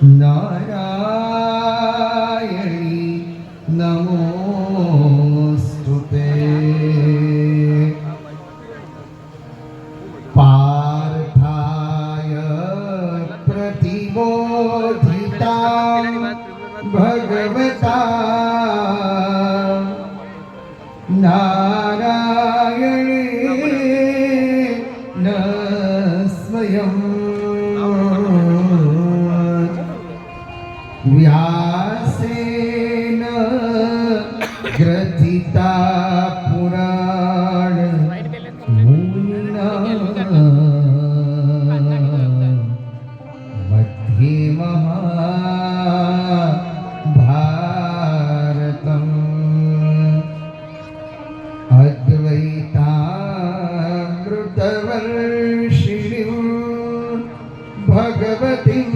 નારાયણી નમોસ્તુતે પાર્થાય પ્રતિબોધિતા ભગવતા નારાયણેન સ્વયં વ્યાસેન ગ્રથિતા પુરાણ મુનિના મધ્યે મહાભારતમ અદ્વૈતામૃતવર્ષિણીં ભગવતીં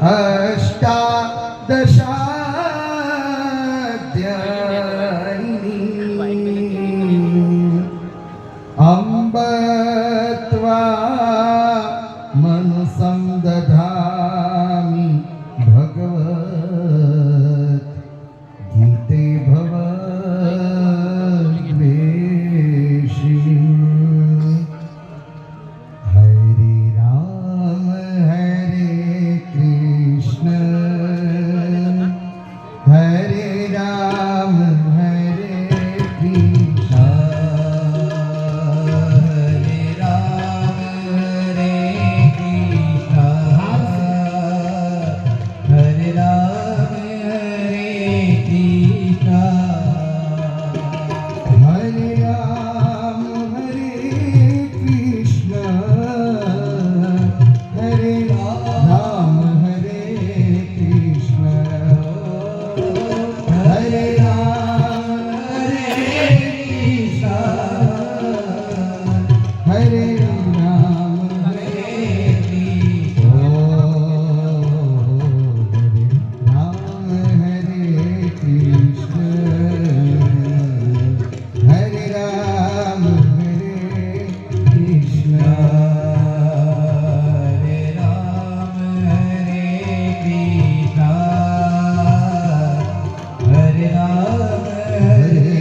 અષ્ટાદશાધ્યાયિનીં અંબ ત્વા મનસં દધામિ ભગવત ગીતે ભવદ્વેષિણી હરે રામ હરે કૃષ્ણ હરે રામ હરે કૃષ્ણ હરે રામ હરે કૃષ્ણ હરે રામ હરે કૃષ્ણ હરે રામ હરે કૃષ્ણ હરે રામ હરે કૃષ્ણ હરે રામ હરે કૃષ્ણ હરે રામ હરે કૃષ્ણ હરે રામ હરે કૃષ્ણ હરે રામ હરે કૃષ્ણ હરે રામ હરે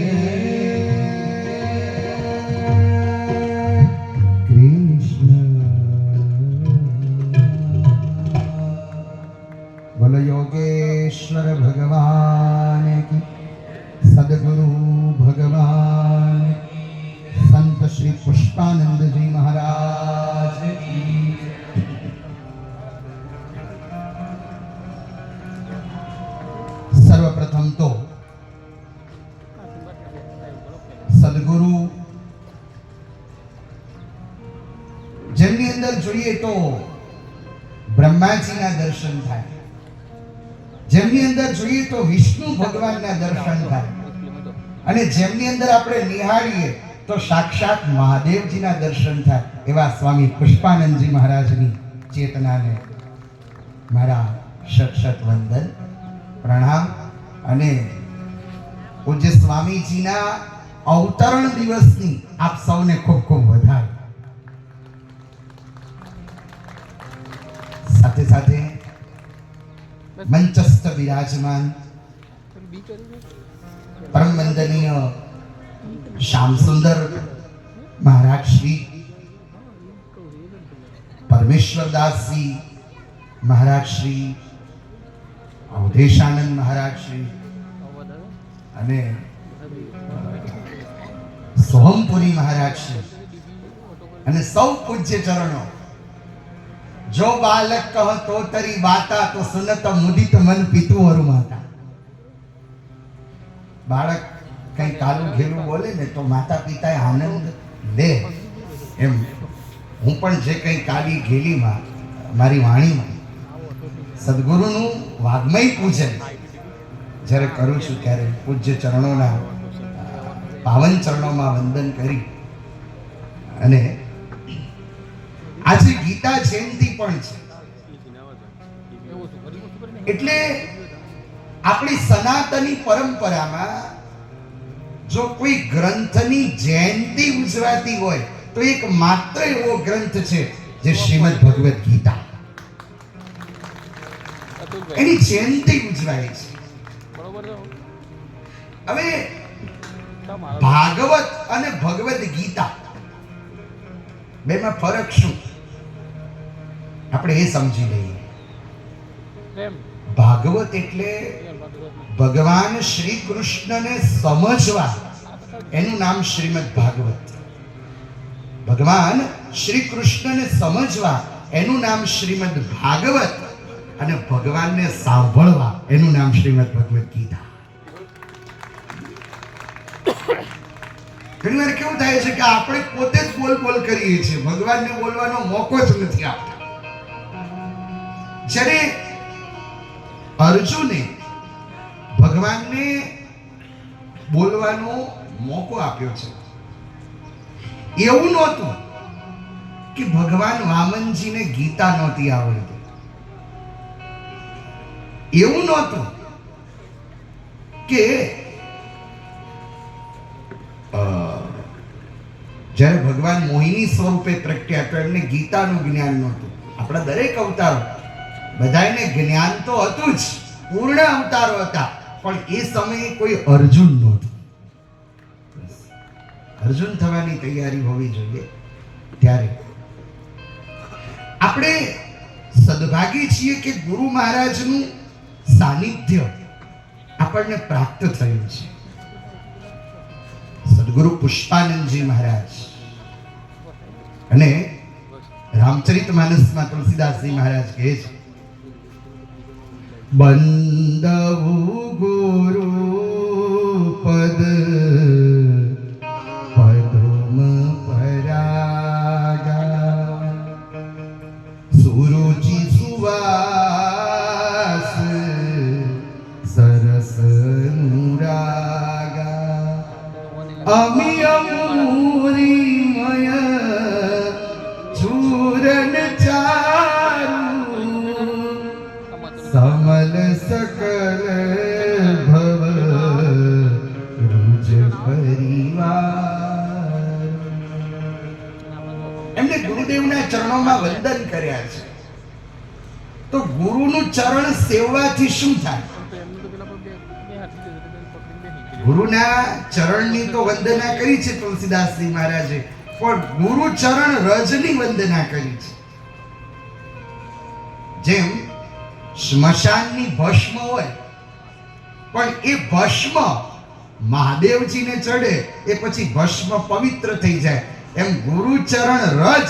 કૃષ્ણ. બોલો યોગેશ્વર ભગવાન કી, સદગુરુ ભગવાન સંત શ્રી પુષ્પાનંદજી મહારાજ કી. સર્વપ્રથમ તો સદગુરુ જેમની અંદર જોઈએ તો બ્રહ્માજીના દર્શન થાય, જેમની અંદર જોઈએ તો વિષ્ણુ ભગવાનના દર્શન થાય, અને જેમની અંદર આપણે નિહાળીએ તો સાક્ષાત મહાદેવજીના દર્શન થાય એવા સ્વામી પુષ્પાનંદજી મહારાજની ચેતનાને મારા શત વંદન પ્રણામ. અને પૂજ્ય સ્વામીજીના અવતરણ દિવસની આપ સૌને ખૂબ ખૂબ વધાઈ. સાથે સાથે મંચસ્થ બિરાજમાન પરમ વંદનીય શ્યામ સુંદર મહારાજ શ્રી, પરમેશ્વરદાસજી મહારાજ શ્રી, અવધેશાનંદ મહારાજ શ્રી અને સોહમપુરી મહારાજ શ્રી અને સૌ પૂજ્ય ચરણો. જો બાલક કહતો તરી બાતા તો સુનત મુદિત મન પિતુ અરુ માતા. બાળક કઈ કાલું ઘેલું બોલે ને તો માતા પિતાએ આનંદ લે. એમ હું પણ જે કઈ કાલી ઘેલીમાં મારી વાણીમાં સદગુરુનું વાગ્મય પૂજન જ્યારે કરું છું ત્યારે પૂજ્ય ચરણોના પાવન ચરણોમાં વંદન કરી. અને આજે ગીતા જયંતિ પણ છે, એટલે આપણી સનાતની પરંપરામાં જો કોઈ ગ્રંથની જયંતિ ઉજવાતી હોય તો એક માત્ર એવો ગ્રંથ છે જે શ્રીમદ ભગવદ ગીતા. એની જયંતિ ઉજવાય છે. હવે ભાગવત અને ભગવદ ગીતા બેમાં ફરક શું આપણે એ સમજી લઈએ. ભાગવત એટલે ભગવાન શ્રી કૃષ્ણને સમજવા એનું નામ શ્રીમદ ભાગવત. ભગવાન શ્રી કૃષ્ણને સમજવા એનું નામ શ્રીમદ ભાગવત અને ભગવાનને સાંભળવા એનું નામ શ્રીમદ ભગવદ ગીતા. ઘણી વાર કેવું થાય છે કે આપણે પોતે જ બોલ કરીએ છીએ, ભગવાનને બોલવાનો મોકો જ નથી આપતા. જ્યારે અર્જુને ભગવાનને બોલવાનો મોકો આપ્યો છે, એવું નહોતું કે ભગવાન વામનજીને ગીતા નહોતી આવડતી, એવું નહોતું કે જ્યારે ભગવાન મોહિની સ્વરૂપે પ્રગટ્યા તો એમને ગીતાનું જ્ઞાન નહોતું. આપણા દરેક અવતારો બધાને જ્ઞાન તો હતું જ, પૂર્ણ અવતારો હતા, પણ એ સમયે કોઈ અર્જુન નહોતું. અર્જુન થવાની તૈયારી હોવી જોઈએ. ત્યારે આપણે સદભાગી છીએ કે ગુરુ મહારાજનું સાનિધ્ય આપણને પ્રાપ્ત થયું છે. સદગુરુ પુષ્પાનંદજી મહારાજ અને રામચરિતમાનસમાં તુલસીદાસજી મહારાજ કહે છે, બંદવુ ગુરુ પદ પદમ પરાગા સુરુચિ સુવાસ સરસ નુરાગા અમિયમૂરિમય ચૂરન ચારુ સમલ સકલ ભવ રૂજ પરિવાર. એમને ગુરુદેવના ચરણોમાં વંદન કર્યા છે. તો ગુરુનું ચરણ સેવવાથી શું થાય? ગુરુના ચરણની તો વંદના કરી છે તુલસીદાસજી મહારાજે, પણ ગુરુ ચરણ રજની વંદના કરી છે. જેમ સ્મશાનની ભસ્મ હોય, પણ એ ભસ્મ મહાદેવજીને ચડે એ પછી ભસ્મ પવિત્ર થઈ જાય, એમ ગુરુ ચરણ રજ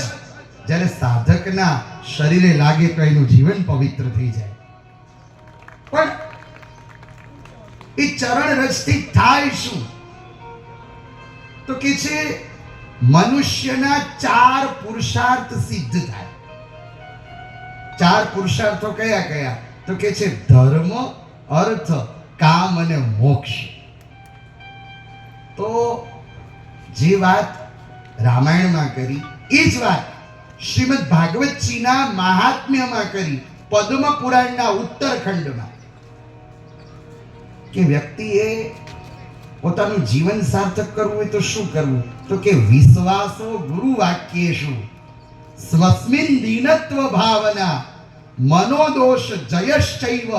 જ્યારે સાધકના શરીરે લાગે તો એનું જીવન પવિત્ર થઈ જાય. પણ એ ચરણ રજથી થાય શું? તો કે છે મનુષ્યના 4 પુરુષાર્થ સિદ્ધ થાય. 4 પુરુષાર્થો કયા કયા? તો કે છે ધર્મ, અર્થ, કામ અને મોક્ષ. તો જે વાત રામાયણમાં કરી એ જ વાત શ્રીમદ ભાગવતજીના મહાત્મ્યમાં કરી, પદ્મ પુરાણના ઉત્તરખંડમાં, કે વ્યક્તિએ પોતાનું જીવન સાર્થક કરવું હોય તો શું કરવું? તો કે વિશ્વાસો ગુરુ વાક્યેષુ સ્વસ્મિન દીનત્વ ભાવના મનોદોષ જયશ્ચૈવ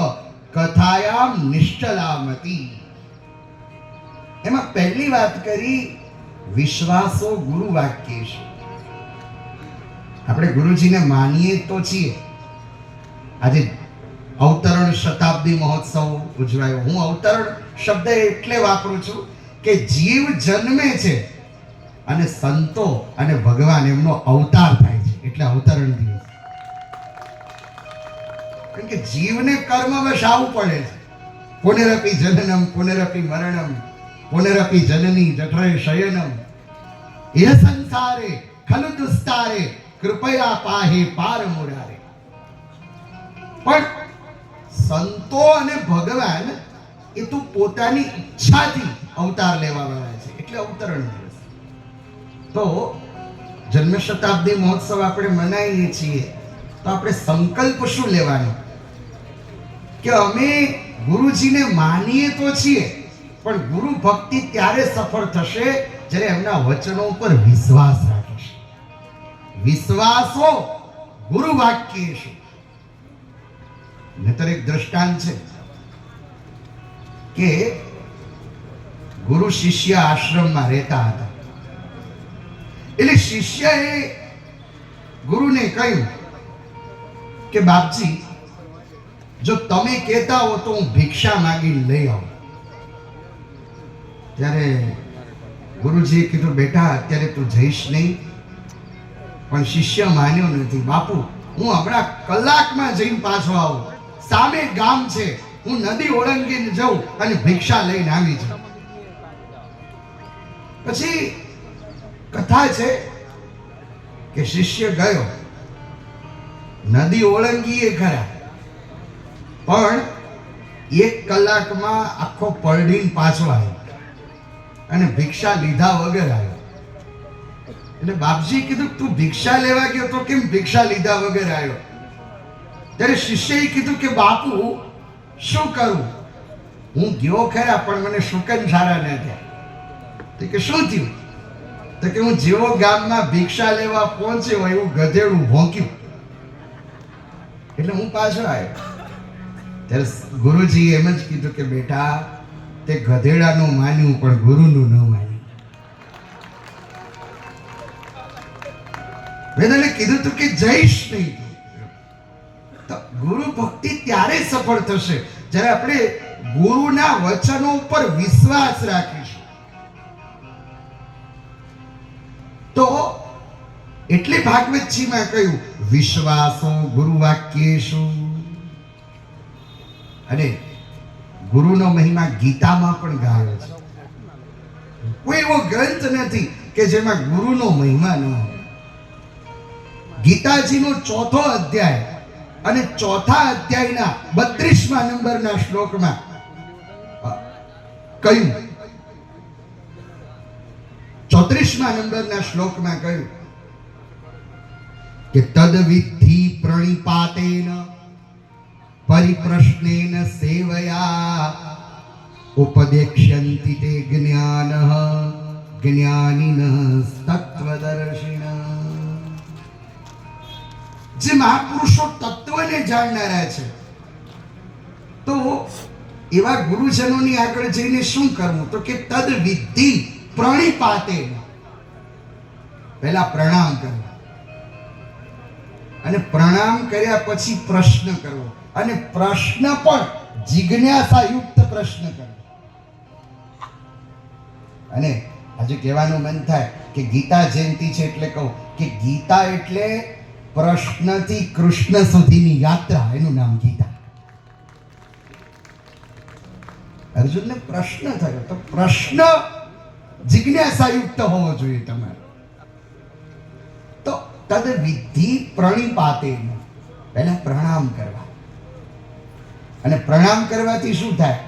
કથાયામ નિશ્ચલામતી. એમાં પહેલી વાત કરી વિશ્વાસો ગુરુ વાક્યેષુ. આપણે ગુરુજીને માનીએ તો છીએ. આજે અવતરણ શતાબ્દી મહોત્સવ ઉજવાયો. હું અવતરણ શબ્દ એટલે વાપરું છું કે જીવ જન્મે છે અને સંતો અને ભગવાન એમનો અવતાર થાય છે, એટલે અવતરણ દિવસ. કારણ કે જીવને કર્મવશ આવવું પડે છે. પુનરપી જનનમ પુનરપી મરણમ પુનરપી જનની જઠરે શયનમ એ સંસારે ખલુ દુસ્તારે કૃપયા પાહે પાર મુરારે. પણ સંતો અને ભગવાન એ તો પોતાની ઈચ્છાથી અવતાર લેવા વાળા છે, એટલે અવતરણ દિવસ. તો જન્મ શતાબ્દી મહોત્સવ આપણે મનાવીએ છીએ તો આપણે સંકલ્પ શું લેવાનો? કે અમે ગુરુજીને માનીએ તો છીએ, પણ ગુરુ ભક્તિ ત્યારે સફળ થશે જ્યારે એમના વચનો ઉપર વિશ્વાસ રાખીશ. વિશ્વાસો ગુરુ વાક્યેષુ. નહીતર એક દ્રષ્ટાંત છે કે ગુરુ શિષ્ય આશ્રમમાં રહેતા હતા. એટલે શિષ્યએ ગુરુને કહ્યું કે બાપજી, જો તમે કહેતા હો તો હું ભિક્ષા માંગીને લઈ આવું. ત્યારે ગુરુજીએ કીધું, બેટા અત્યારે તું જઈશ નહીં. પણ શિષ્ય માન્યો નથી. બાપુ, હું હમણાં કલાકમાં જઈને પાછો આવું. સામે ગામ છે, હું નદી ઓળંગીને જાઉં અને ભિક્ષા લઈને આવી જાઉં. પછી કથા છે કે શિષ્ય ગયો, નદી ઓળંગીએ ખરા, પણ 1 કલાકમાં આખો પલડીને પાછો આવ્યો અને ભિક્ષા લીધા વગર આવ્યો. એટલે બાપજી કીધું, તું ભિક્ષા લેવા ગયો તો કેમ ભિક્ષા લીધા વગર આવ્યો? ત્યારે શિષ્યએ કીધું કે બાપુ, શું કરું, હું ગયો ખરા પણ મને શુકન સારા ન થયા. તો કે શું થયું? તો કે હું જેવો ગામમાં ભિક્ષા લેવા પહોંચ્યો એવું ગધેડું ભોંક્યું એટલે હું પાછો આવ્યો. ત્યારે ગુરુજીએ એમ જ કીધું કે બેટા, તે ગધેડાનું માન્યું પણ ગુરુનું ન માન્યું. મેં તને કીધું તું કે જઈશ નહીં. તો ગુરુ ભક્તિ ત્યારે સફળ થશે જ્યારે આપણે ગુરુના વચનો ઉપર વિશ્વાસ રાખીશું. તો એટલે ભાગવતજીમાં કહ્યું, વિશ્વાસો ગુરુ વાક્યેષુ. અને ગુરુનો મહિમા ગીતામાં પણ ગાયો છે. કોઈ એવો ગ્રંથ નથી કે જેમાં ગુરુનો મહિમા ન હોય. ગીતાજીનો 4થો અધ્યાય અને 4થા અધ્યાયના 32મા નંબરના શ્લોકમાં કહ્યું, 34મા નંબરના શ્લોકમાં કહ્યું કે તદ વિદ્ધિ પ્રણિપાતેન પરિપ્રશ્નેન સેવયા ઉપદેક્ષ્યન્તિ તે જ્ઞાનઃ જ્ઞાનિનઃ તત્વદર્શિનઃ. જે મહાપુરુષો તત્વને જાણનારા છે, તો એવા ગુરુજનોની આગળ જઈને શું કરવું? તો કે તદ વિદ્ધિ પ્રણિપાતેન, પહેલા પ્રણામ કરવો અને પ્રણામ કર્યા પછી પ્રશ્ન કરવો, અને પ્રશ્ન પણ જિજ્ઞાસાયુક્ત પ્રશ્ન કરવો. અને આજે કહેવાનું મન થાય કે ગીતા જયંતિ છે એટલે કહું કે ગીતા એટલે પ્રશ્નથી કૃષ્ણ સુધીની યાત્રા, એનું નામ ગીતા. અર્જુનને પ્રશ્ન થયો તો પ્રશ્ન જિજ્ઞાસાયુક્ત હોવો જોઈએ તમારે. તો તદ વિદ્ધિ પ્રણિપાતેન, પહેલા પ્રણામ કરવા. અને પ્રણામ કરવાથી શું થાય?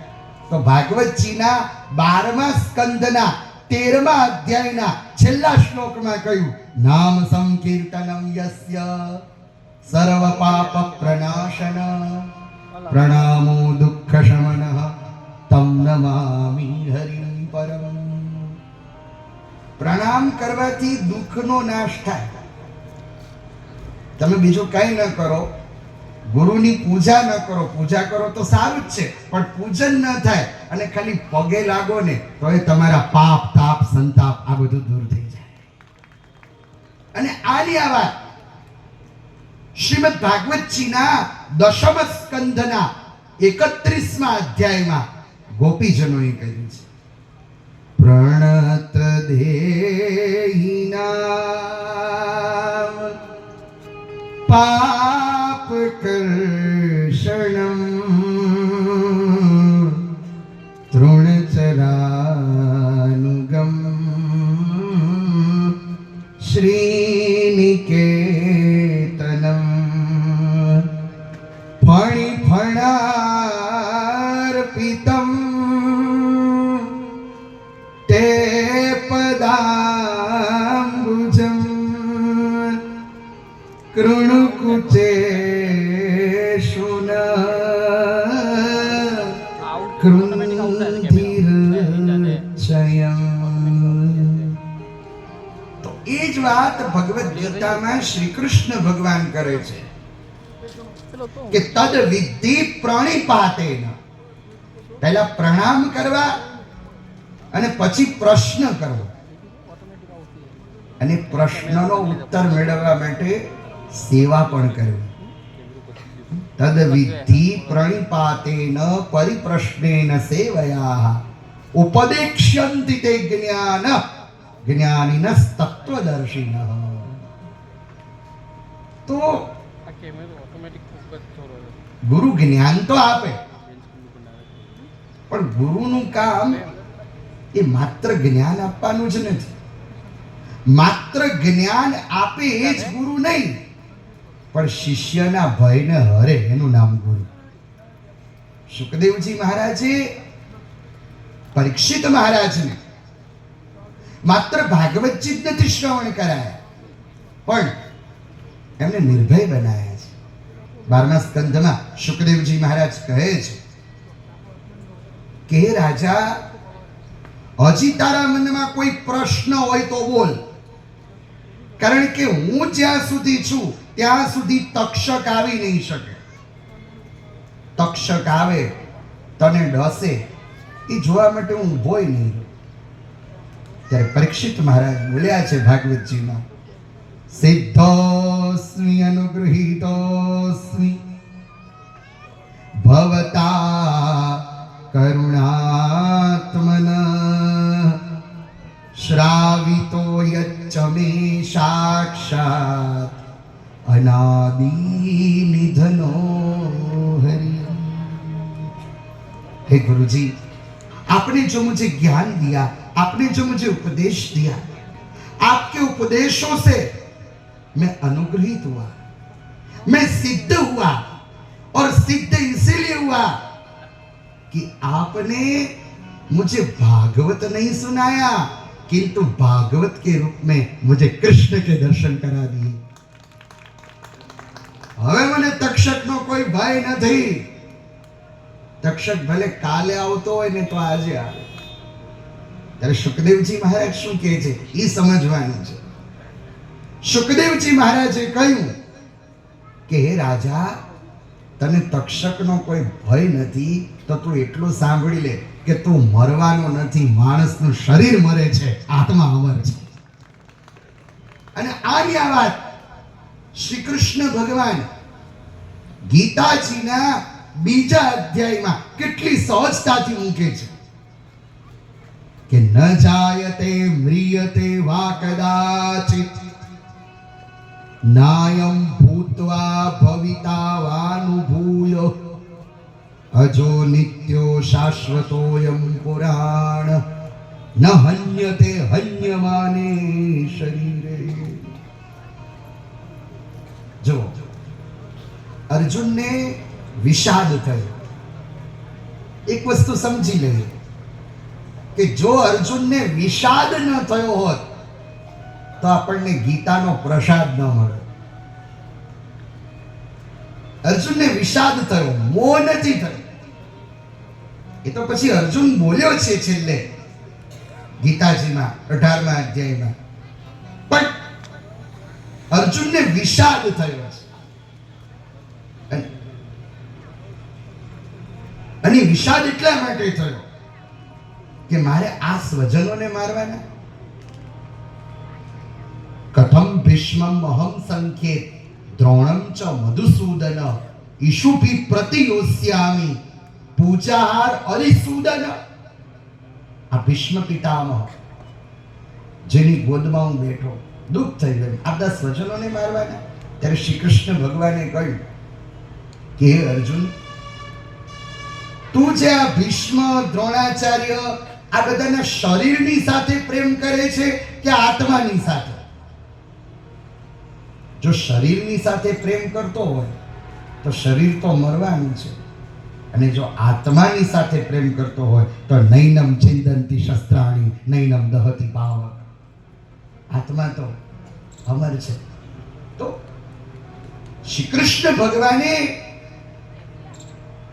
તો ભાગવતજીના 12મા સ્કંદના 13મા અધ્યાયના છેલ્લા શ્લોકમાં કહ્યું, નામ સંકીર્તનમ યસ્ય સર્વ પાપ પ્રનાશન પ્રણામો દુઃખ શમનઃ તમ નમામિ હરિમ પરમ. પ્રણામ કરવાથી દુઃખનો નાશ થાય. તમે બીજું કઈ ન કરો, ગુરુની પૂજા ન કરો, પૂજા કરો તો સારું જ છે, પણ પૂજન ન થાય અને ખાલી પગે લાગો ને તો એ તમારા પાપ તાપ સંતાપ આ બધું દૂર થઈ જાય. અને આની આ વાત શ્રીમદ ભાગવતજીના 10મ સ્કંધના 31મા અધ્યાયમાં ગોપીજનોએ કહ્યું છે, પ્રણત્ર દેહિના પાપ કર્ષણમ તૃણચરાનુગમ શ્રીનિકેતનમ ફણિફણાર્પિતમ તે પદાંબુજમ કૃણુકુચેષુન કૃંધિરચયમ. તો એ જ વાત ભગવદ ગીતામાં શ્રી કૃષ્ણ ભગવાન કરે છે કે તદ વિધિ પ્રણિપાતેન, પહેલા પ્રણામ કરવા અને પછી પ્રશ્ન કરવો, અને પ્રશ્નનો ઉત્તર મેળવવા માટે સેવા પણ કરવી. તદ વિધિ પ્રણિપાતેન પરિપ્રશ્નેન સેવયા ઉપદેક્ષ્યન્તિ તે જ્ઞાન જ્ઞાનિનઃ તત્વદર્શિનઃ. તો ગુરુ જ્ઞાન તો આપે, પણ ગુરુનું કામ એ માત્ર જ્ઞાન આપવાનું જ નથી. માત્ર જ્ઞાન આપે એ જ ગુરુ નહીં, પણ શિષ્યના ભયને હરે એનું નામ ગુરુ. સુખદેવજી મહારાજે પરીક્ષિત મહારાજને માત્ર ભાગવતજી જ નથી શ્રવણ કરાયા, પણ એમને નિર્ભય બનાયા છે. 12મા સ્કંધમાં સુખદેવજી મહારાજ કહે છે કે હે રાજા, હજી તારા મનમાં કોઈ પ્રશ્ન હોય તો બોલ, કારણ કે હું જ્યાં સુધી છું ત્યાં સુધી તક્ષક આવી નહીં શકે. તક્ષક આવે તને ડસે એ જોવા માટે હું ઊભોય નહીં. ત્યારે પરીક્ષિત મહારાજ બોલ્યા છે ભાગવતજીમાં, સિદ્ધોસ્મિ અનુગૃહીતોસ્મિ ભવતા કરુણાત્મન શ્રાવિતો યચ્ચ મે સાક્ષાત अनादि निधनो हरि। हे गुरु जी, आपने जो मुझे ज्ञान दिया, आपने जो मुझे उपदेश दिया, आपके उपदेशों से मैं अनुग्रहित हुआ, मैं सिद्ध हुआ, और सिद्ध इसीलिए हुआ कि आपने मुझे भागवत नहीं सुनाया, किंतु भागवत के रूप में मुझे कृष्ण के दर्शन करा दिए। હવે મને તક્ષકનો કોઈ ભય નથી. તક્ષક ભલે કાલે આવતો હોય ને તો આજે આવે. ત્યારે સુખદેવજી મહારાજ શું કહે છે એ સમજવાનું છે. સુખદેવજી મહારાજે કહ્યું કે હે રાજા, તને તક્ષકનો કોઈ ભય નથી તો તું એટલું સાંભળી લે કે તું મરવાનો નથી, માણસનું શરીર મરે છે, આત્મા અમર છે. અને આની આ વાત શ્રી કૃષ્ણ ભગવાન ગીતાજીના બીજા અધ્યાયમાં કેટલી સહજતાથી મૂકે છે કે ન જાયતે મ્રિયતે વા કદાચિત નાયમ ભૂત્વા ભવિતા વાનુભૂય અજો નિત્યો શાશ્વતોયમ પુરાણ ન હન્યતે હન્યમાને શરીરે. જો અર્જુનને વિષાદ થયો. એક વસ્તુ સમજી લઈએ કે જો અર્જુનને વિષાદ ન થયો હોત તો આપણને ગીતાનો પ્રસાદ ન મળે. અર્જુનને વિષાદ થયો, મોહ નથી થયો. એ તો પછી અર્જુન બોલ્યો છે છેલ્લે ગીતાજીમાં 18મા અધ્યાયમાં, પણ અર્જુનને વિષાદ થયો છે. અને વિષાદ એટલા માટે થયો કે મારે આ સ્વજનોને મારવાના. કથમ ભીષ્મમ અહમ સંખ્યે દ્રોણમ ચ મધુસૂદન ઈશુભી પ્રતિયોસ્યામિ પૂજાહાર અરિસૂદન. આ ભીષ્મ પિતામહ જેની ગોદમાં હું બેઠો, દુઃખ થઈ ગયું, આ બધા સ્વજનોને મારવાના. ત્યારે શ્રી કૃષ્ણ ભગવાને કહ્યું કે હે અર્જુન, તું જે આ ભીષ્મ, દ્રોણાચાર્ય આ બધાના શરીરની સાથે પ્રેમ કરે છે કે આત્માની સાથે? જો શરીરની સાથે પ્રેમ કરતો હોય તો શરીર તો મરવાનું છે, અને જો આત્માની સાથે પ્રેમ કરતો હોય તો નૈનમ ચિંદંતી શસ્ત્રાણી નૈનમ દહતી પાવક. આત્મા તો અમર છે. તો શ્રી કૃષ્ણ ભગવાને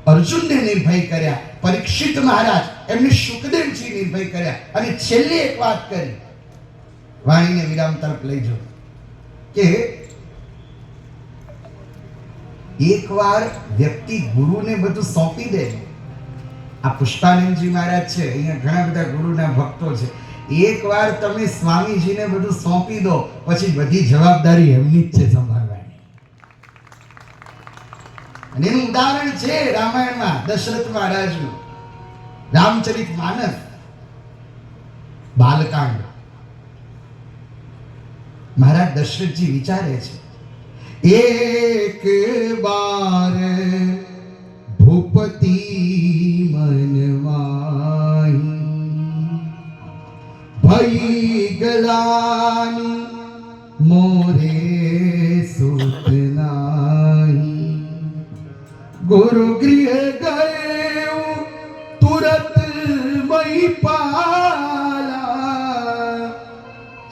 અર્જુનને નિર્ભય કર્યા, પરીક્ષિત મહારાજ એમને સુખદેવજી નિર્ભય કર્યા. અને છેલ્લી એક વાત કરી, વાણીને વિરામ તરફ લઈ જાઓ, કે એકવાર વ્યક્તિ ગુરુને બધું સોંપી દે, આ પુષ્પાનંદજી મહારાજ છે, અહીંયા ઘણા બધા ગુરુના ભક્તો છે, એકવાર તમે સ્વામીજીને બધું સોંપી દો પછી બધી જવાબદારી એમની જ છે સંભાળવાની. અને એનું ઉદાહરણ છે રામાયણમાં દશરથ મહારાજનું રામચરિત માનસ બાલકાંડ. મહારાજ દશરથજી વિચારે છે, એક બાર ભૂપતિ મનમાહી ભઈ ગલાની મોરે સુત નાહી ગુરુ ગૃહ ગયો તુરત મઈ પાલા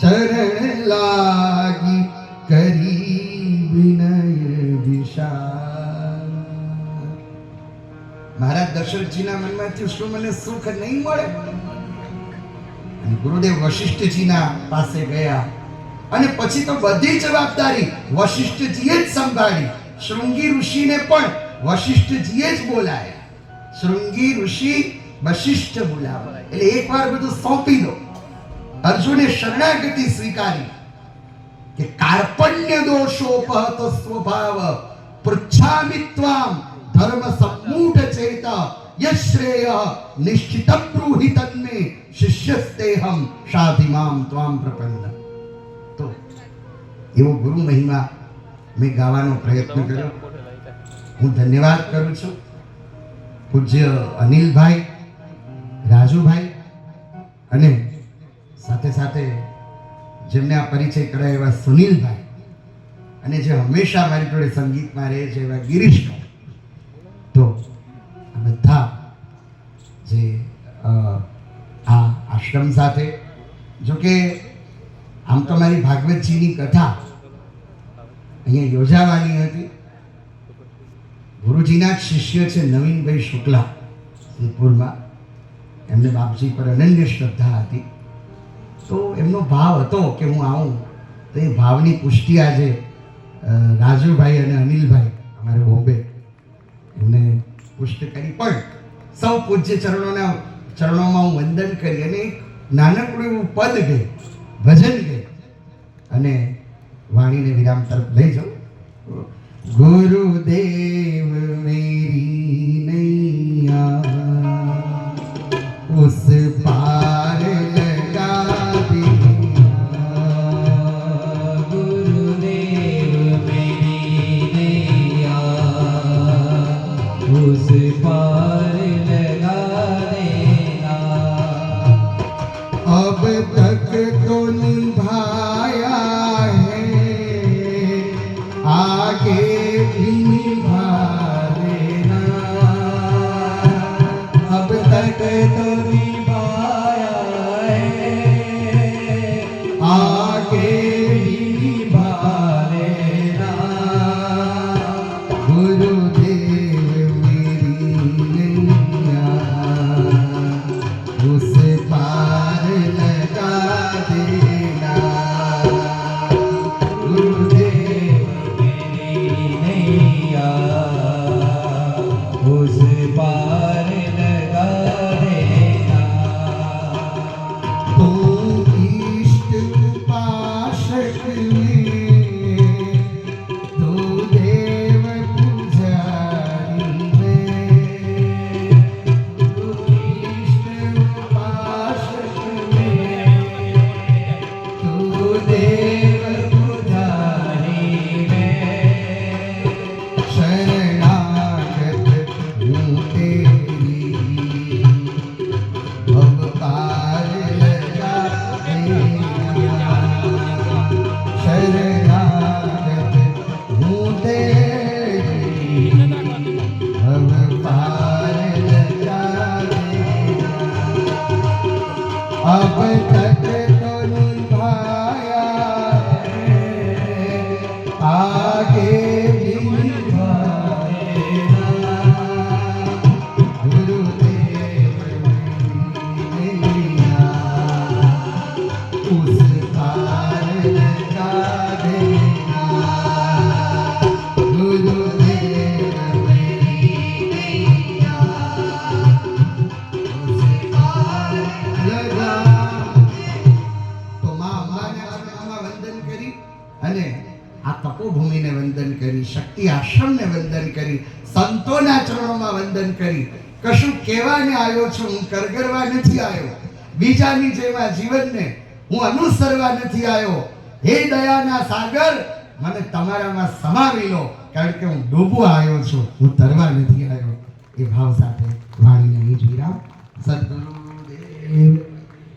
ચરણ લાગી કરી વિનય વિશાલ. મહારાજ દશરથજીના મનમાંથી શું મને સુખ નહીં મળે? અને ગુરુદેવ વશિષ્ઠજીના પાસે ગયા અને પછી તો બધી જવાબદારી વશિષ્ઠજીએ જ સંભાળી. શૃંગી ઋષિને પણ વશિષ્ઠજીએ જ બોલાયા. શૃંગી ઋષિ વશિષ્ઠ બોલાવા એટલે એકવાર બધું સોંપી દો. અર્જુને શરણાગતિ સ્વીકારી કે કાર્પણ્ય દોષોપહત સ્વભાવ પૃચ્છામિ ત્વામ ધર્મ સમ્મૂઢ ચેત યશ્રેય નિશ્ચિતમ બ્રૂહિ તન્મે શિષ્યસ્તેહમ શાધિમામ ત્વામ પ્રપન્ન. તો એવો ગુરુ મહિમા મેં ગાવાનો પ્રયત્ન કર્યો. હું ધન્યવાદ કરું છું પૂજ્ય અનિલભાઈ, રાજુભાઈ અને સાથે સાથે જેમને આ પરિચય કરાય એવા સુનિલભાઈ અને જે હંમેશા મારી જોડે સંગીતમાં રહે છે એવા ગિરીશભાઈ. તો આ બધા જે આ આશ્રમ સાથે, જો કે આમ તો મારી ભાગવતજીની કથા અહીંયા યોજાવાની હતી. ગુરુજીના જ શિષ્ય છે નવીનભાઈ શુક્લા સિદ્ધપુરમાં. એમને બાપજી પર અનન્ય શ્રદ્ધા હતી, તો એમનો ભાવ હતો કે હું આવું. તો એ ભાવની પુષ્ટિ આજે રાજુભાઈ અને અનિલભાઈ અમારે બોમ્બે એમને પુષ્ટ કરી. પણ સૌ પૂજ્ય ચરણોમાં હું વંદન કરી અને એક નાનકડું એવું પદ ગઈ, ભજન ગઈ અને વાણીને વિરામ તરફ લઈ જાઉં. ગુરુદેવ મેરી નૈયા ઉસ પાર લગા દિયા, ગુરુદેવ મેરી નૈયા ઉસ પાર લગા દેના, અબ તક તો નિભાયા હૈ आगे भी निभा देना, अब तक तो निभाया है आगे भी निभा देना, गुरुदेव मेरी नैया उस पार लगा देना, गुरुदेव उस पार लगा देना, तो इष्ट उपासक में तो देव पुजारी में, तो इष्ट उपासक में तो देव पुजारी में, शरणागत हूँ तेरी भव पार लगा देना, शरणागत हूँ तेरी भव पार लगा देना, अब तक तो निभाया है आगे भी निभाएगा, गुरुदेव मेरी नैया उस पार लगा देना, गुरुदेव વંદન કરી, શક્તિ આશ્રમને વંદન કરી, સંતોના ચરણોમાં વંદન કરી. કશું કહેવાને આવ્યો છું, હું કરગરવા નથી આવ્યો. બીજાની જેવા જીવનને હું અનુસરવા નથી આવ્યો. હે દયાના સાગર, મને તમારામાં સમાવી લો, કારણ કે હું ડૂબવા આવ્યો છું, હું તરવા નથી આવ્યો. એ ભાવ સાથે વાણીને અહીં જ વિરામ. સદગુરુદેવ